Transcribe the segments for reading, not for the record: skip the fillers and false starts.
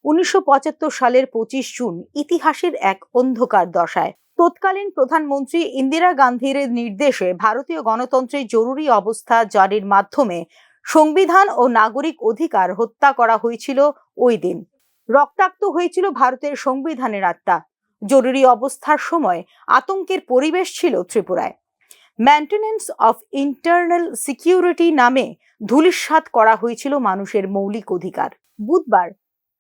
1975 সালের 25 জুন ইতিহাসের এক অন্ধকার দশায় তৎকালীন প্রধানমন্ত্রী ইন্দিরা গান্ধীর নির্দেশে ভারতীয় গণতন্ত্রে জরুরি অবস্থা জারির মাধ্যমে সংবিধান ও নাগরিক অধিকার হত্যা করা হয়েছিল। ওই দিন রক্তাক্ত হয়েছিল ভারতের সংবিধানের আত্মা। জরুরি অবস্থার সময় আতঙ্কের পরিবেশ ছিল ত্রিপুরায়। মেইনটেনেন্স অফ ইন্টারনাল সিকিউরিটি নামে ধূলিসাৎ করা হয়েছিল মানুষের মৌলিক অধিকার। বুধবার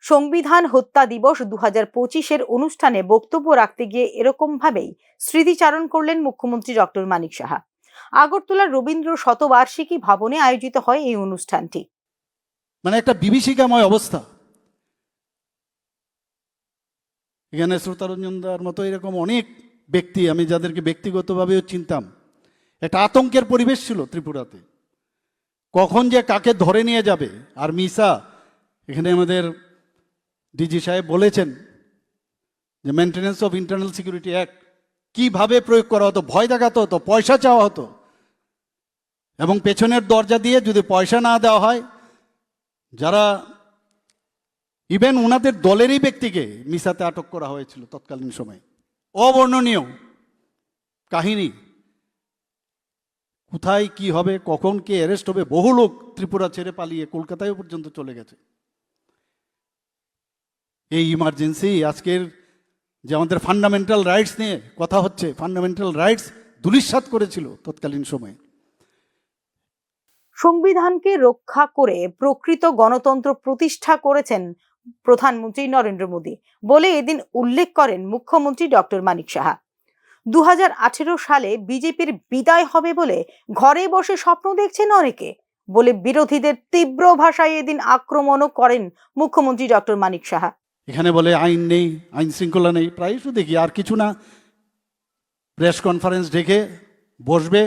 সংবিধান হত্যা দিবস 2025-এর অনুষ্ঠানে বক্তব্য রাখতে গিয়ে এরকম ভাবেই স্মৃতিচারণ করলেন মুখ্যমন্ত্রী ডক্টর মানিক সাহা। আগরতলার রবীন্দ্র শতবার্ষিকী ভবনে আয়োজিত হয় এই অনুষ্ঠানটি। মানে একটা বিভীষিকাময় অবস্থা। এখানে শ্রোতারঞ্জনদার মতো এরকম অনেক ব্যক্তি আমি যাদেরকে ব্যক্তিগতভাবেও চিনতাম। একটা আতঙ্কের পরিবেশ ছিল ত্রিপুরাতে, কখন যে কাকে ধরে নিয়ে যাবে। আর মিসা এখানে আমাদের ডিজি সাহেব বলেছেন যে maintenance of internal security act কিভাবে প্রয়োগ করা হতো, ভয় দেখাতে হতো, পয়সা চাওয়া হতো, এবং পেছনের দরজা দিয়ে যদি পয়সা না দেওয়া হয়, যারা ইভেন ওনাদের দলেরই ব্যক্তিকে মিসাতে আটক করা হয়েছিল তৎকালীন সময়। অবর্ণনীয় কাহিনী। কোথায় কি হবে, কখন কে অ্যারেস্ট হবে, বহু লোক ত্রিপুরা ছেড়ে পালিয়ে কলকাতায় পর্যন্ত চলে গেছে। এই ইমার্জেন্সি, আজকের যে আমাদের ফান্ডামেন্টাল রাইটস নিয়ে কথা হচ্ছে, ফান্ডামেন্টাল রাইটস ধূলিসাৎ করেছিল তৎকালীন সময়ে। সংবিধানকে রক্ষা করে প্রকৃত গণতন্ত্র প্রতিষ্ঠা করেছেন প্রধানমন্ত্রী নরেন্দ্র মোদী বলে এদিন উল্লেখ করেন মুখ্যমন্ত্রী ডক্টর মানিক সাহা। 2018 সালে বিজেপির বিদায় হবে বলে ঘরে বসে স্বপ্ন দেখছেন অনেকে বলে বিরোধীদের তীব্র ভাষায় এদিন আক্রমণও করেন মুখ্যমন্ত্রী ডক্টর মানিক সাহা। এখানে বলে আইন নেই, আইন শৃঙ্খলা নেই, প্রায়শই দেখি। আর কিছু না, প্রেস কনফারেন্স ডেকে বসবে,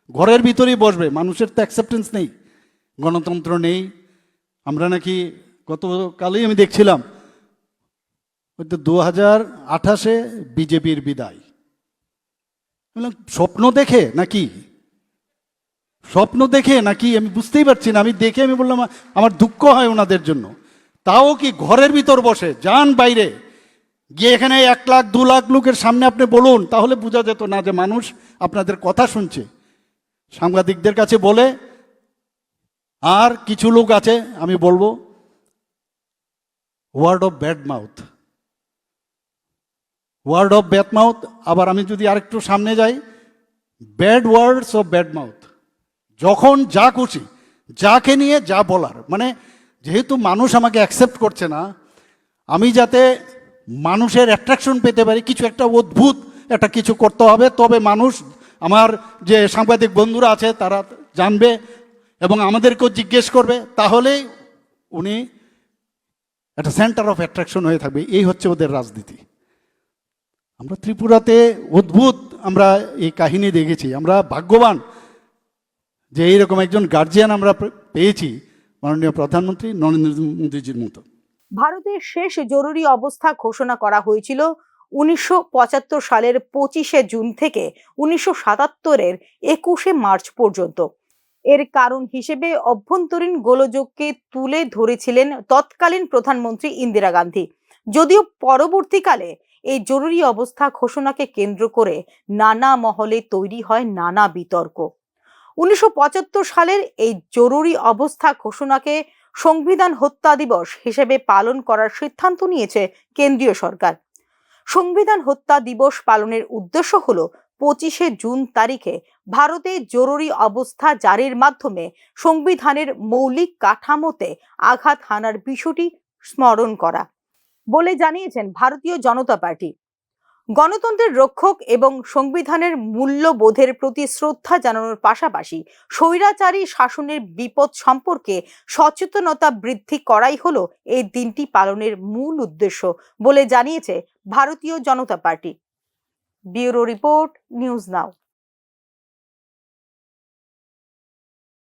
ঘরের ভিতরেই বসবে। মানুষের তো অ্যাকসেপ্টেন্স নেই, গণতন্ত্র নেই। আমরা নাকি গতকালই আমি দেখছিলাম, হয়তো 2028-এ বিজেপির বিদায়। স্বপ্ন দেখে নাকি, স্বপ্ন দেখে নাকি আমি বুঝতেই পারছি না। আমি দেখে আমি বললাম আমার দুঃখ হয় ওনাদের জন্য। তাও কি ঘরের ভিতর বসে, যান বাইরে গিয়ে এখানে 1 লাখ 2 লাখ লোকের সামনে আপনি বলুন, তাহলে বোঝা যেত না যে মানুষ আপনাদের কথা শুনছে। সাংবাদিকদের কাছে বলে, আর কিছু লোক আছে আমি বলবো word of bad mouth, word of bad mouth. আবার আমি যদি আরেকটু সামনে যাই, bad words of bad mouth. যখন যা খুশি, যাকে নিয়ে যা বলার, মানে যেহেতু মানুষ আমাকে অ্যাকসেপ্ট করছে না, আমি যাতে মানুষের অ্যাট্রাকশন পেতে পারি, কিছু একটা অদ্ভুত একটা কিছু করতে হবে, তবে মানুষ, আমার যে সাংবাদিক বন্ধুরা আছে তারা জানবে এবং আমাদেরকেও জিজ্ঞেস করবে, তাহলেই উনি একটা সেন্টার অফ অ্যাট্রাকশন হয়ে থাকবে। এই হচ্ছে ওদের রাজনীতি। আমরা ত্রিপুরাতে অদ্ভুত আমরা এই কাহিনী দেখেছি। আমরা ভাগ্যবান যে এইরকম একজন গার্জিয়ান আমরা পেয়েছি, মাননীয় প্রধানমন্ত্রী নরেন্দ্র মোদীজির মতো। ভারতের শেষ জরুরি অবস্থা ঘোষণা করা হয়েছিল 1975 সালের 25শে জুন থেকে 1977-এর 21শে মার্চ পর্যন্ত। এর কারণ হিসেবে অভ্যন্তরীণ গোলযোগকে তুলে ধরেছিলেন তৎকালীন প্রধানমন্ত্রী ইন্দিরা গান্ধী। যদিও পরবর্তীকালে এই জরুরি অবস্থা ঘোষণাকে কেন্দ্র করে নানা মহলে তৈরি হয় নানা বিতর্ক। 1975 সালের এই জরুরি অবস্থা ঘোষণাকে সংবিধান হত্যা দিবস হিসেবে পালন করার সিদ্ধান্ত নিয়েছে কেন্দ্রীয় সরকার। সংবিধান হত্যা দিবস পালনের উদ্দেশ্য হলো 25শে জুন তারিখে ভারতে জরুরি অবস্থা জারির মাধ্যমে সংবিধানের মৌলিক কাঠামোতে আঘাত হানার বিষয়টি স্মরণ করা বলে জানিয়েছেন ভারতীয় জনতা পার্টি। গণতন্ত্রের রক্ষক এবং সংবিধানের মূল্যবোধের প্রতি শ্রদ্ধা জানানোর পাশাপাশি স্বৈরাচারী শাসনের বিপদ সম্পর্কে সচেতনতা বৃদ্ধি করাই হলো এই দিনটি পালনের মূল উদ্দেশ্য বলে জানিয়েছে Bharatiya Janata Party. Bureau report, news নাও।